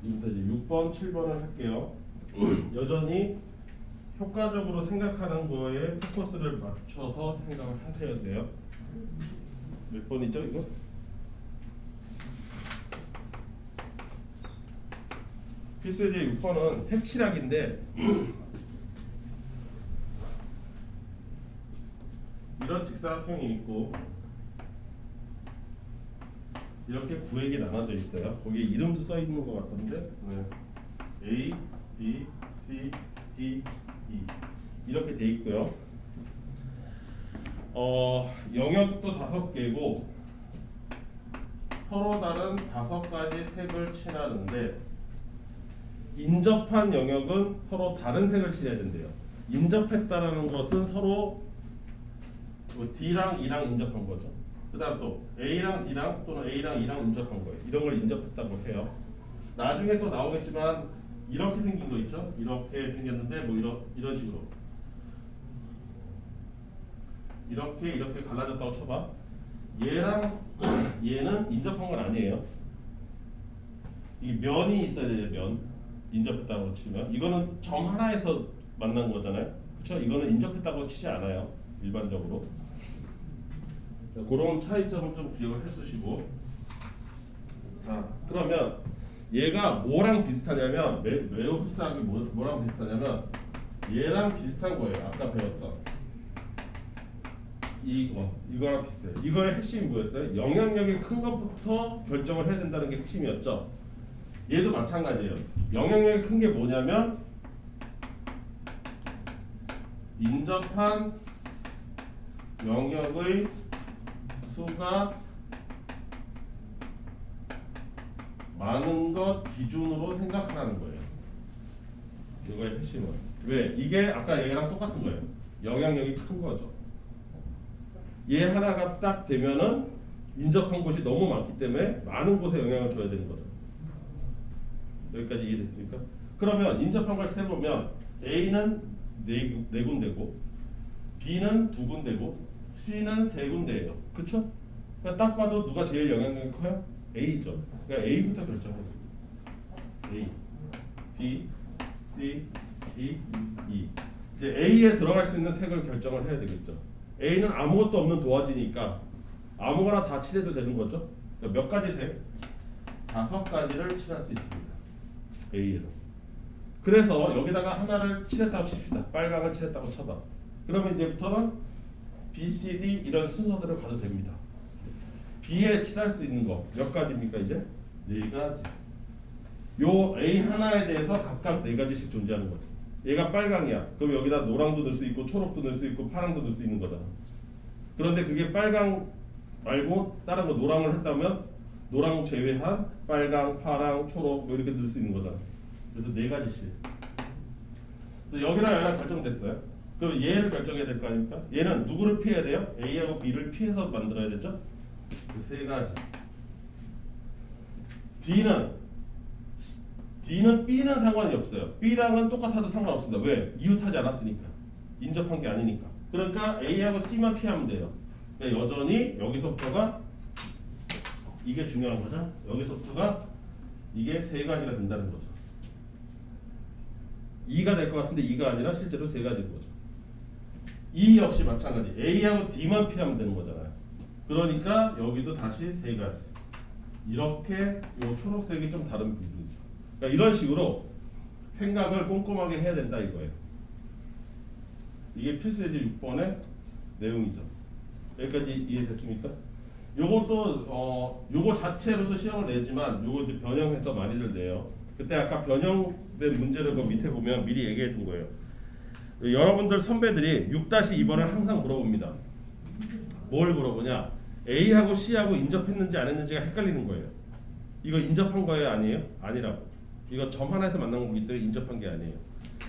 이부터 이제 6번, 7번을 할게요. 여전히 효과적으로 생각하는 거에 포커스를 맞춰서 생각을 하셔야 돼요. 몇 번이죠, 이거? 필수제 6번은 색칠하기인데 이런 직사각형이 있고 이렇게 구에게 나눠져 있어요. 거기에 이름도 써 있는 것 같던데 A, B, C, D, E 이렇게 돼 있고요. 영역도 5개고 서로 다른 5가지 색을 칠하는데 인접한 영역은 서로 다른 색을 칠해야 된대요. 인접했다라는 것은 서로 D랑 E랑 인접한 거죠. 그 다음 또 A랑 D랑 또는 A랑 E랑 인접한 거예요. 이런 걸 인접했다고 해요. 나중에 또 나오겠지만 이렇게 생긴 거 있죠? 이렇게 생겼는데 뭐 이런 식으로 이렇게 갈라졌다고 쳐봐. 얘랑 얘는 인접한 건 아니에요. 이 면이 있어야 돼요. 면 인접했다고 치면 이거는 점 하나에서 만난 거잖아요. 그렇죠? 이거는 인접했다고 치지 않아요. 일반적으로. 자, 그런 차이점을 좀 기억을 해두시고. 자, 그러면 얘가 뭐랑 비슷하냐면 매우 흡사하게 뭐랑 비슷하냐면 얘랑 비슷한 거예요. 아까 배웠던 이거랑 비슷해요. 이거의 핵심이 뭐였어요? 영향력이 큰 것부터 결정을 해야 된다는 게 핵심이었죠. 얘도 마찬가지예요. 영향력이 큰 게 뭐냐면 인접한 영역의 수가 많은 것 기준으로 생각하라는 거예요. 이거의 핵심은 왜? 이게 아까 얘랑 똑같은 거예요. 영향력이 큰 거죠. 얘 하나가 딱 되면은 인접한 곳이 너무 많기 때문에 많은 곳에 영향을 줘야 되는 거죠. 여기까지 이해됐습니까? 그러면 인접한 걸 세보면 A는 네 군데고 B는 2군데고 C는 3군데예요. 그쵸? 그러니까 딱 봐도 누가 제일 영향력이 커요? A죠. 그러니까 A부터 결정해야 돼요. A, B, C, D, E. 이제 A에 들어갈 수 있는 색을 결정을 해야 되겠죠. A는 아무것도 없는 도화지니까 아무거나 다 칠해도 되는 거죠. 그러니까 몇 가지 색? 5가지를 칠할 수 있습니다. A는. 그래서 여기다가 하나를 칠했다고 칩시다. 빨강을 칠했다고 쳐봐. 그러면 이제부터는 B, C, D 이런 순서대로 가도 됩니다. B에 칠할 수 있는 거 몇 가지입니까 이제? 4가지. 요 A 하나에 대해서 각각 4가지씩 존재하는 거죠. 얘가 빨강이야. 그럼 여기다 노랑도 넣을 수 있고 초록도 넣을 수 있고 파랑도 넣을 수 있는 거잖아. 그런데 그게 빨강 말고 다른 거 노랑을 했다면 노랑 제외한 빨강, 파랑, 초록 뭐 이렇게 넣을 수 있는 거잖아. 그래서 4가지씩. 여기랑 여기랑 결정됐어요. 그럼 얘를 결정해야 될 거 아닙니까? 얘는 누구를 피해야 돼요? A하고 B를 피해서 만들어야 되죠? 그 3가지. D는 B는 상관이 없어요. B랑은 똑같아도 상관없습니다. 왜? 이웃하지 않았으니까. 인접한 게 아니니까. 그러니까 A하고 C만 피하면 돼요. 그러니까 여전히 여기서부터가 이게 중요한 거죠. 여기서부터가 이게 3가지가 된다는 거죠. 2가 될 것 같은데 2가 아니라 실제로 3가지인 거죠. E 역시 마찬가지. A하고 D만 피하면 되는 거잖아요. 그러니까 여기도 다시 3가지. 이렇게 요 초록색이 좀 다른 부분이죠. 그러니까 이런 식으로 생각을 꼼꼼하게 해야 된다 이거예요. 이게 필수예제 6번의 내용이죠. 여기까지 이해됐습니까? 요것도 요거 자체로도 시험을 내지만 요거 이제 변형해서 많이들 내요. 그때 아까 변형된 문제를 그 밑에 보면 미리 얘기해 둔 거예요. 여러분들 선배들이 6-2번을 항상 물어봅니다. 뭘 물어보냐? A하고 C하고 인접했는지 안 했는지가 헷갈리는 거예요. 이거 인접한 거예요? 아니에요? 아니라고. 이거 점 하나에서 만난 거기 때문에 인접한 게 아니에요.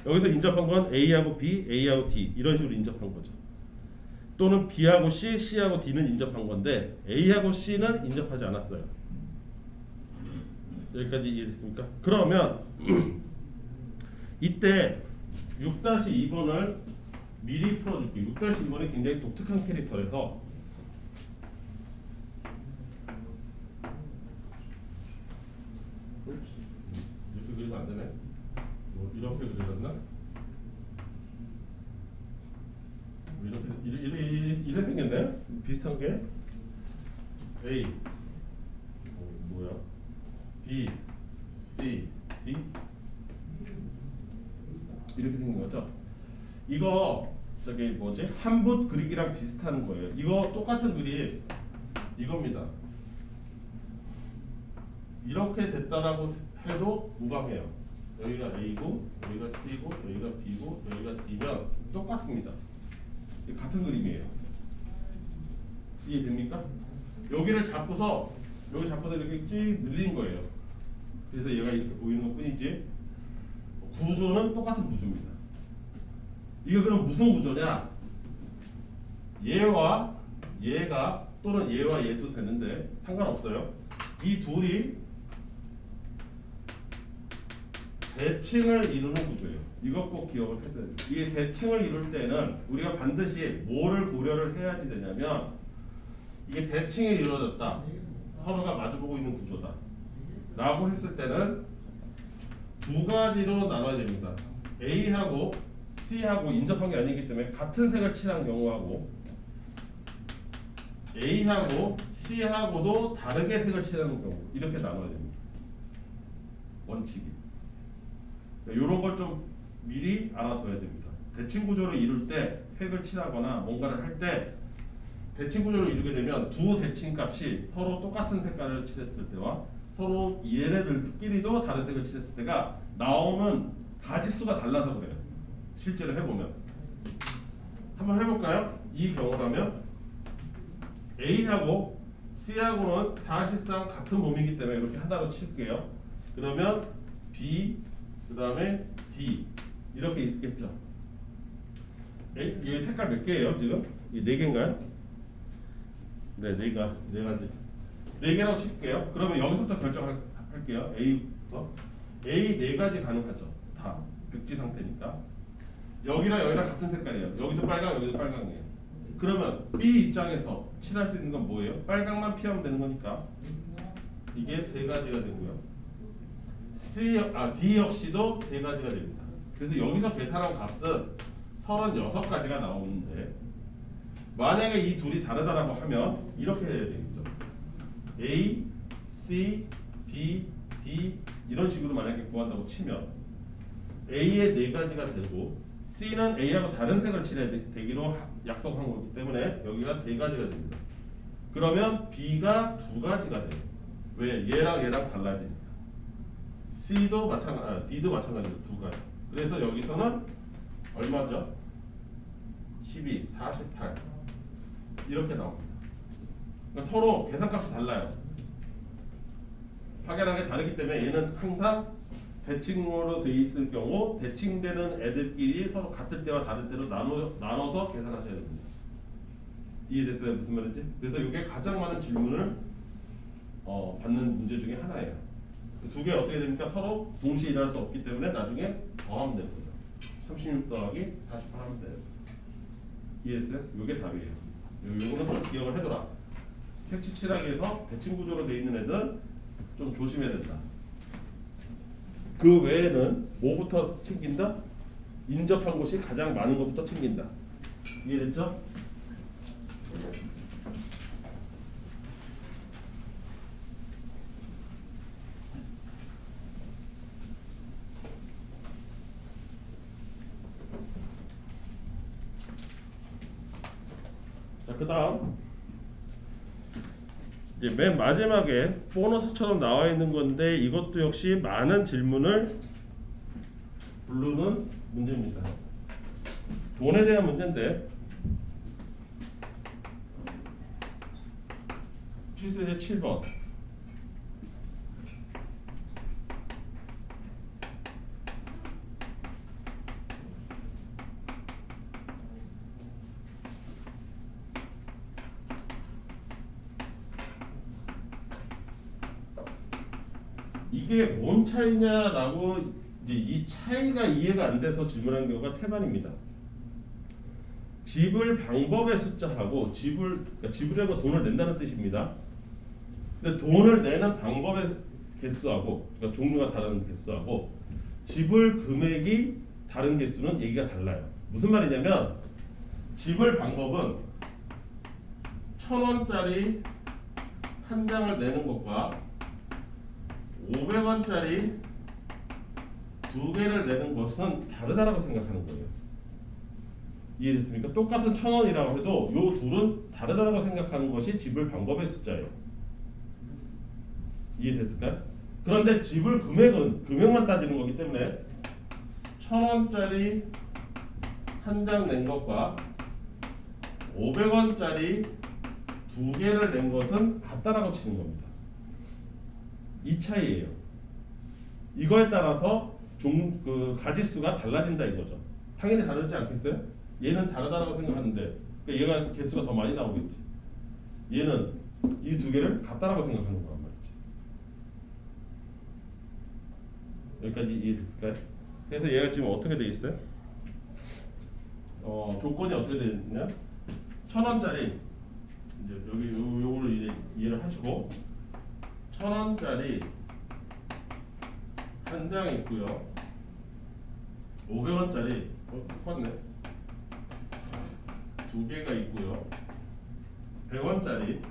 여기서 인접한 건 A하고 B, A하고 D 이런 식으로 인접한 거죠. 또는 B하고 C, C하고 D는 인접한 건데 A하고 C는 인접하지 않았어요. 여기까지 이해됐습니까? 그러면 이때 6-2번을 미리 풀어줄게요. 6-2번이 굉장히 독특한 캐릭터라서 비슷한 게 A 뭐야? B, C, D 이렇게 생긴 거죠. 이거 저기 뭐지? 한붓 그리기랑 비슷한 거예요. 이거 똑같은 그림 이겁니다. 이렇게 됐다라고 해도 무방해요. 여기가 A고 여기가 C고 여기가 B고 여기가 D면 똑같습니다. 같은 그림이에요. 이해됩니까? 여기를 잡고서 여기 잡고서 이렇게 쭉 늘린 거예요. 그래서 얘가 이렇게 보이는 것 뿐이지 구조는 똑같은 구조입니다. 이게 그럼 무슨 구조냐? 얘와 얘가 또는 얘와 얘도 되는데 상관없어요. 이 둘이 대칭을 이루는 구조예요. 이것 꼭 기억을 해야 돼요. 이게 대칭을 이룰 때는 우리가 반드시 뭐를 고려를 해야지 되냐면 이게 대칭이 이루어졌다. 서로가 마주보고 있는 구조다. 라고 했을 때는 두 가지로 나눠야 됩니다. A하고 C하고 인접한 게 아니기 때문에 같은 색을 칠한 경우하고 A하고 C하고도 다르게 색을 칠하는 경우 이렇게 나눠야 됩니다. 원칙이. 이런 걸 좀 미리 알아둬야 됩니다. 대칭 구조를 이룰 때 색을 칠하거나 뭔가를 할 때 대칭 구조를 이루게 되면 두 대칭 값이 서로 똑같은 색깔을 칠했을 때와 서로 얘네들끼리도 다른 색을 칠했을 때가 나오는 가지수가 달라서 그래요. 실제로 해보면 한번 해볼까요? 이 경우라면 A하고 C하고는 사실상 같은 몸이기 때문에 이렇게 하나로 칠게요. 그러면 B 그 다음에 D 이렇게 있겠죠. 여기 색깔 몇 개예요 지금? 이 네 개인가요? 네, 네 가지. 네 개라고 칠게요. 그러면 여기서부터 결정할게요. A부터 A 네 가지 가능하죠. 다 백지 상태니까. 여기랑 여기랑 같은 색깔이에요. 여기도 빨강, 여기도 빨강이에요. 그러면 B 입장에서 칠할 수 있는 건 뭐예요? 빨강만 피하면 되는 거니까 이게 세 가지가 되고요. D 역시도 세 가지가 됩니다. 그래서 여기서 계산한 값은 36가지가 나오는데 만약에 이 둘이 다르다라고 하면 이렇게 해야 되겠죠. A, C, B, D 이런 식으로 만약에 구한다고 치면 A의 네 가지가 되고 C는 A하고 다른 색을 칠해야 되기로 약속한 거기 때문에 여기가 세 가지가 됩니다. 그러면 B가 두 가지가 돼요. 왜? 얘랑 달라야 되니까. C도 D도 마찬가지로 두 가지. 그래서 여기서는 얼마죠? 12, 48 이렇게 나옵니다. 그러니까 서로 계산값이 달라요. 확연하게 다르기 때문에 얘는 항상 대칭으로 되어 있을 경우 대칭되는 애들끼리 서로 같을 때와 다를 때로 나눠서 계산하셔야 됩니다. 이해됐어요? 무슨 말인지? 그래서 이게 가장 많은 질문을 받는 문제 중에 하나예요. 두 개 어떻게 됩니까? 서로 동시에 일할 수 없기 때문에 나중에 더하면 되는 거죠. 36 더하기 48 하면 돼요. 이해했어요? 이게 답이에요. 요거는 좀 기억을 해둬라. 색칠 칠하기에서 대칭 구조로 되어 있는 애들은 좀 조심해야 된다. 그 외에는 뭐부터 챙긴다? 인접한 곳이 가장 많은 것부터 챙긴다. 이해됐죠? 자, 그 다음 이제 맨 마지막에 보너스처럼 나와 있는 건데 이것도 역시 많은 질문을 부르는 문제입니다. 돈에 대한 문제인데 필수제 7번 이게 뭔 차이냐라고 이제 이 차이가 이해가 안 돼서 질문한 경우가 태반입니다. 지불 방법의 숫자하고 지불하고 돈을 낸다는 뜻입니다. 근데 돈을 내는 방법의 개수하고 그러니까 종류가 다른 개수하고 지불 금액이 다른 개수는 얘기가 달라요. 무슨 말이냐면 지불 방법은 1,000원짜리 한 장을 내는 것과 500원짜리 두 개를 내는 것은 다르다라고 생각하는 거예요. 이해됐습니까? 똑같은 1,000원이라고 해도 요 둘은 다르다라고 생각하는 것이 지불 방법의 숫자예요. 이해됐을까요? 그런데 지불 금액은 금액만 따지는 거기 때문에 1,000원짜리 한 장 낸 것과 500원짜리 두 개를 낸 것은 같다라고 치는 겁니다. 이 차이예요. 이거에 따라서 그 가지수가 달라진다 이거죠. 당연히 다르지 않겠어요? 얘는 다르다라고 생각하는데 그러니까 얘가 개수가 더 많이 나오겠지. 얘는 이 두 개를 같다라고 생각하는 거란 말이지. 여기까지 이해됐을까요? 그래서 얘가 지금 어떻게 돼 있어요? 조건이 어떻게 돼 있냐? 1,000원짜리 이제 여기 요거를 이해를 하시고 1,000원짜리 한 장 있고요. 500원짜리 똑같네. 두 개가 있고요. 100원짜리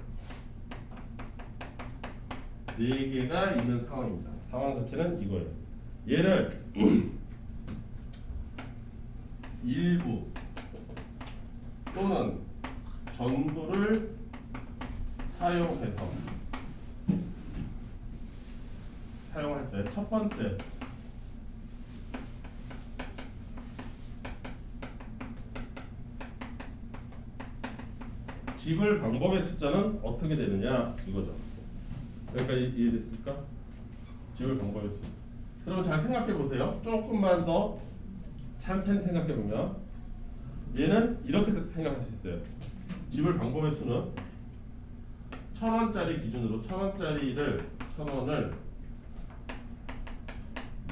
네 개가 있는 상황입니다. 상황 자체는 이거예요. 얘를 일부 또는 전부를 사용할 때 첫 번째 지불 방법의 숫자는 어떻게 되느냐 이거죠. 여기까지 이해됐습니까? 지불 방법의 숫자. 그럼 잘 생각해 보세요. 조금만 더 천천히 생각해 보면 얘는 이렇게 생각할 수 있어요. 지불 방법의 수는 1,000원짜리 기준으로 1,000원을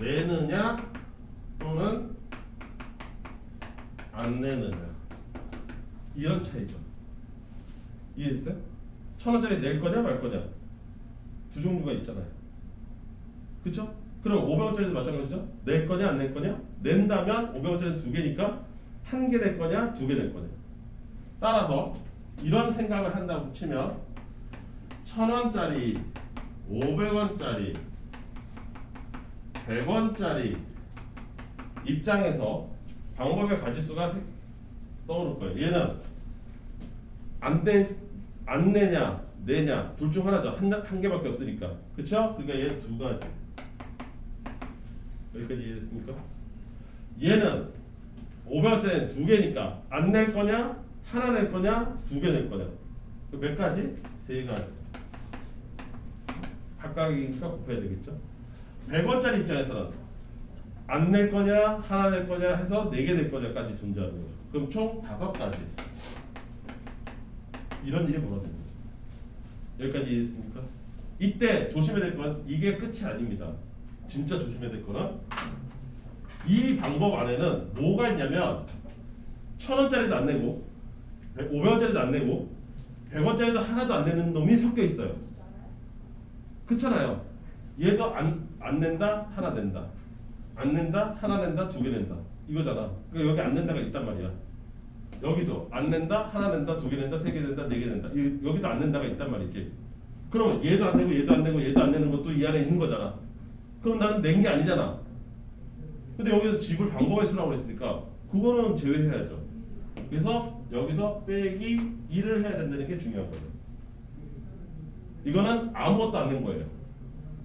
내느냐 또는 안 내느냐 이런 차이죠. 이해됐어요? 1,000원짜리 낼 거냐 말 거냐 두 종류가 있잖아요. 그쵸? 그럼 500원짜리도 마찬가지죠. 낼 거냐 안 낼 거냐? 낸다면 500원짜리 두 개니까 한 개 낼 거냐 두 개 낼 거냐. 따라서 이런 생각을 한다고 치면 1,000원짜리 500원짜리 100원짜리 입장에서 방법의 가지수가 떠오를 거예요. 얘는 안 내냐 내냐 둘 중 하나죠. 한 개밖에 없으니까. 그쵸? 그러니까 얘 두 가지. 여기까지 이해됐습니까? 얘는 500원짜리는 두 개니까 안 낼 거냐 하나 낼 거냐 두 개 낼 거냐. 몇 가지? 세 가지. 각각이니까 곱해야 되겠죠. 100원짜리 입장에서는 안 낼 거냐 하나 낼 거냐 해서 네 개 낼 거냐까지 존재하는 거죠. 그럼 총 5가지. 이런 일이 벌어지는 거죠. 여기까지 이해됐습니까? 이때 조심해야 될 건 이게 끝이 아닙니다. 진짜 조심해야 될 거는 이 방법 안에는 뭐가 있냐면 1,000원짜리도 안 내고 500원짜리도 안 내고 100원짜리도 하나도 안 내는 놈이 섞여 있어요. 그렇잖아요. 얘도 안 낸다 하나 낸다 안 낸다 하나 낸다 두 개 낸다 이거잖아. 그러니까 여기 안 낸다가 있단 말이야. 여기도 안 낸다 하나 낸다 두 개 낸다 세 개 낸다 네 개 낸다 여기도 안 낸다가 있단 말이지. 그러면 얘도 안 내고 얘도 안 내고 얘도 안 내는 것도 이 안에 있는 거잖아. 그럼 나는 낸 게 아니잖아. 근데 여기서 지불 방법의 수라고 그랬으니까 그거는 제외해야죠. 그래서 여기서 빼기 1을 해야 된다는 게 중요한 거예요. 이거는 아무것도 안 낸 거예요.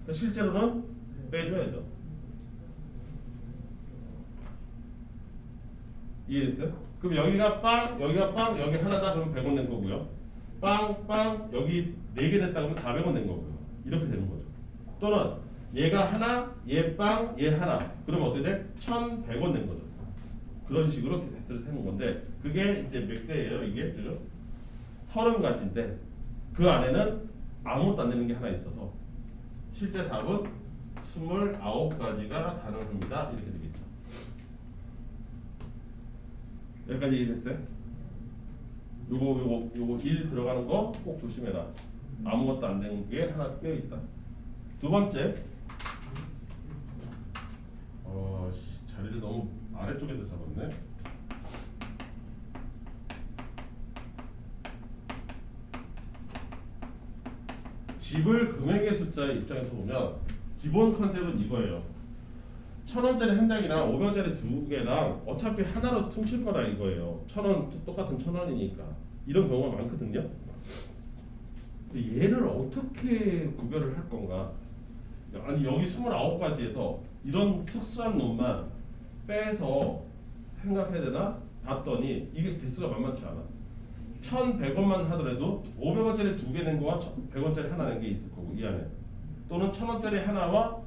그러니까 실제로는 빼줘야죠. 이해됐어요? 그럼 여기가 빵, 여기가 빵, 여기 하나다 그러면 100원 낸 거고요. 빵, 빵, 여기 4개 냈다 그러면 400원 낸 거고요. 이렇게 되는 거죠. 또는 얘가 하나, 얘 빵, 얘 하나. 그러면 어떻게 돼? 1,100원 낸 거죠. 그런 식으로 개수를 세는 건데 그게 이제 몇 개예요? 이게 그죠? 30가지인데 그 안에는 아무것도 안 되는 게 하나 있어서 실제 답은 29가지가 가능합니다. 이렇게 되겠죠. 여기까지 이해됐어요? 요거 1 들어가는 거 꼭 조심해라. 아무것도 안 되는 게 하나 껴 있다. 두 번째, 자리를 너무 아래쪽에다 잡았네. 집을 금액의 숫자의 입장에서 보면 기본 컨셉은 이거예요. 1,000원짜리 한 장이랑 500원짜리 두 개랑 어차피 하나로 퉁칠 거라 이거예요. 1,000원 똑같은 1,000원이니까 이런 경우가 많거든요. 얘를 어떻게 구별을 할 건가? 아니 여기 29가지에서 이런 특수한 놈만 빼서 생각해야 되나? 봤더니 이게 개수가 만만치 않아. 1,100원만 하더라도 500원짜리 두 개 낸 거와 100원짜리 하나 낸 게 있을 거고 이 안에 또는 1,000원짜리 하나와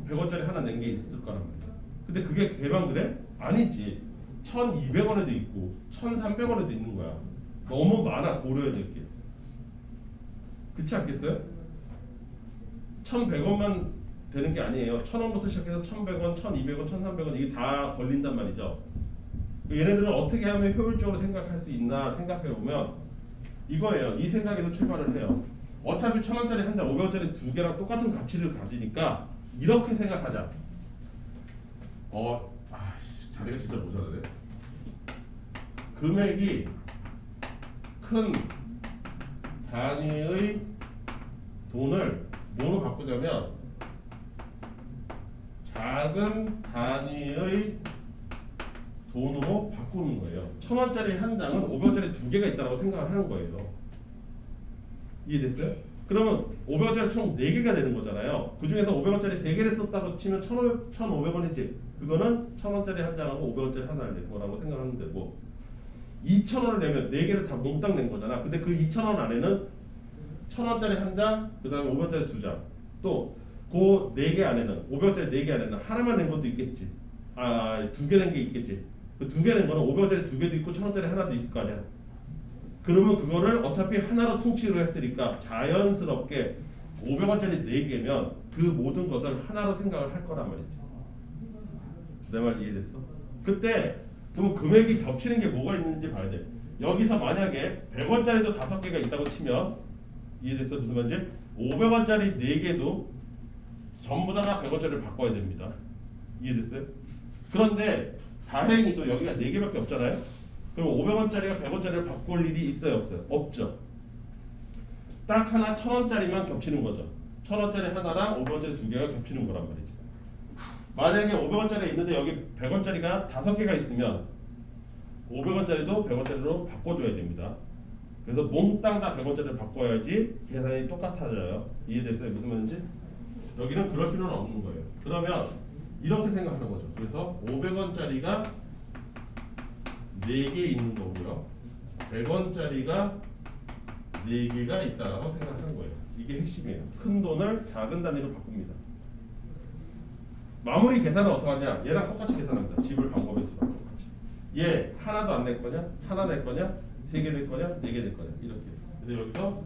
100원짜리 하나 낸 게 있을 거란 말이야. 근데 그게 걔만 그래? 아니지. 1,200원에도 있고 1,300원에도 있는 거야. 너무 많아 고려해야 될 게. 그렇지 않겠어요? 1,100원만 되는 게 아니에요. 1,000원부터 시작해서 1,100원, 1,200원, 1,300원 이게 다 걸린단 말이죠. 얘네들은 어떻게 하면 효율적으로 생각할 수 있나 생각해 보면 이거예요. 이 생각에서 출발을 해요. 어차피 1,000원짜리 한 장, 500원짜리 두 개랑 똑같은 가치를 가지니까 이렇게 생각하자. 자리가 진짜 모자라네. 금액이 큰 단위의 돈을 뭐로 바꾸자면 작은 단위의 돈으로 바꾸는 거예요. 1,000원짜리 한 장은 500원짜리 두 개가 있다고 생각을 하는 거예요. 이해됐어요? 그러면 500원짜리 총 4개가 되는 거잖아요. 그 중에서 500원짜리 3개를 썼다고 치면 1,500원이지. 그거는 1,000원짜리 한 장하고 500원짜리 하나를 낼 거라고 생각하면 되고 2,000원을 내면 4개를 다 몽땅 낸 거잖아. 근데 그 2,000원 안에는 1,000원짜리 한 장, 그 다음에 500원짜리 두 장, 또 그 4개 안에는 500원짜리 4개 안에는 하나만 낸 것도 있겠지. 두 개 낸 게 있겠지. 그 두 개 낸 거는 500원짜리 두 개도 있고 1,000원짜리 하나도 있을 거 아니야. 그러면 그거를 어차피 하나로 퉁치기로 했으니까 자연스럽게 500원짜리 4개면 그 모든 것을 하나로 생각을 할 거란 말이지. 내 말 이해됐어? 그때 그럼 금액이 겹치는 게 뭐가 있는지 봐야 돼. 여기서 만약에 100원짜리도 5개가 있다고 치면 이해됐어? 무슨 말인지? 500원짜리 4개도 전부 다 100원짜리를 바꿔야 됩니다. 이해됐어요? 그런데 다행히도 여기가 4개밖에 없잖아요. 그럼 500원짜리가 100원짜리를 바꿀 일이 있어요? 없어요? 없죠. 딱 하나 1,000원짜리만 겹치는 거죠. 1,000원짜리 하나랑 500원짜리 두 개가 겹치는 거란 말이죠. 만약에 500원짜리가 있는데 여기 100원짜리가 5개가 있으면 500원짜리도 100원짜리로 바꿔줘야 됩니다. 그래서 몽땅 다 100원짜리를 바꿔야지 계산이 똑같아져요. 이해됐어요? 무슨 말인지? 여기는 그럴 필요는 없는 거예요. 그러면 이렇게 생각하는 거죠. 그래서 500원짜리가 4개 있는 거고요. 100원짜리가 4개가 있다라고 생각하는 거예요. 이게 핵심이에요. 큰 돈을 작은 단위로 바꿉니다. 마무리 계산은 어떻게 하냐? 얘랑 똑같이 계산합니다. 집을 방법에 쓰랑 똑같이. 얘 하나도 안 낼 거냐? 하나 낼 거냐? 3개 낼 거냐? 4개 낼 거냐? 이렇게. 그래서 여기서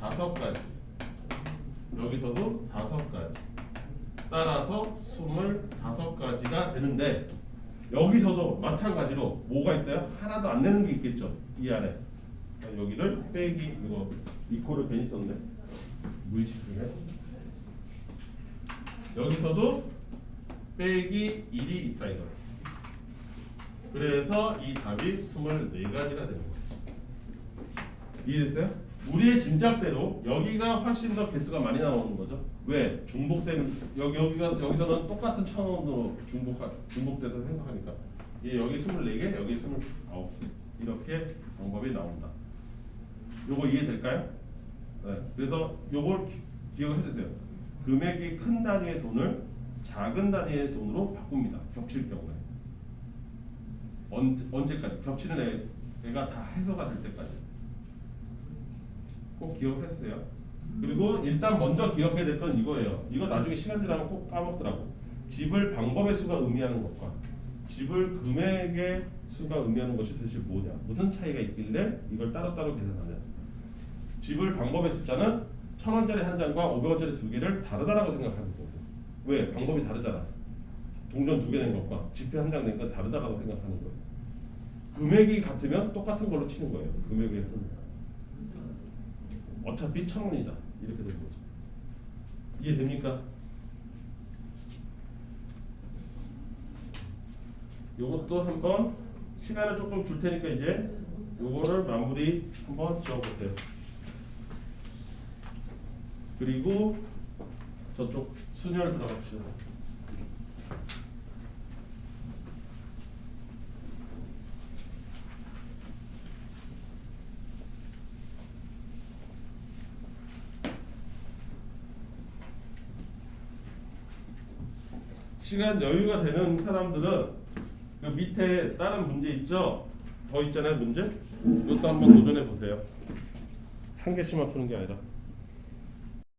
5가지. 여기서도 5가지. 따라서 25가지가 되는데 여기서도 마찬가지로 뭐가 있어요? 하나도 안 내는 게 있겠죠. 이 안에. 여기를 빼기 이거 이코를 괜히 썼네. 무의식 중에. 여기서도 빼기 1이 있다 이거. 그래서 이 답이 24가지가 되는 거예요. 이해됐어요? 우리의 짐작대로 여기가 훨씬 더 개수가 많이 나오는 거죠. 왜? 중복되는 여기서는 똑같은 1,000원으로 중복돼서 생각하니까 여기 24개, 여기 29개 이렇게 방법이 나온다. 요거 이해될까요? 네. 그래서 요걸 기억을 해두세요. 금액이 큰 단위의 돈을 작은 단위의 돈으로 바꿉니다. 겹칠 경우에. 언제까지? 겹치는 애가 다 해소가 될 때까지. 꼭 기억해주세요. 그리고 일단 먼저 기억해야 될 건 이거예요. 이거 나중에 시간 지나면 꼭 까먹더라고. 집을 방법의 수가 의미하는 것과 집을 금액의 수가 의미하는 것이 도대체 뭐냐? 무슨 차이가 있길래 이걸 따로따로 계산하냐? 집을 방법의 숫자는 1,000원짜리 한 장과 500원짜리 두 개를 다르다라고 생각하는 거고. 왜? 방법이 다르잖아. 동전 두 개 낸 것과 지폐 한 장 낸 건 다르다라고 생각하는 거예요. 금액이 같으면 똑같은 걸로 치는 거예요. 금액의 수는. 어차피 1,000원이다. 이렇게 되는 거죠. 이해됩니까? 요것도 한번 시간을 조금 줄 테니까 이제 요거를 마무리 한번 지어보세요. 그리고 저쪽 순열 들어갑시다. 시간 여유가 되는 사람들은 그 밑에 다른 문제 있죠? 더 있잖아요, 문제? 이것도 한번 도전해 보세요. 한 개씩만 푸는 게 아니라.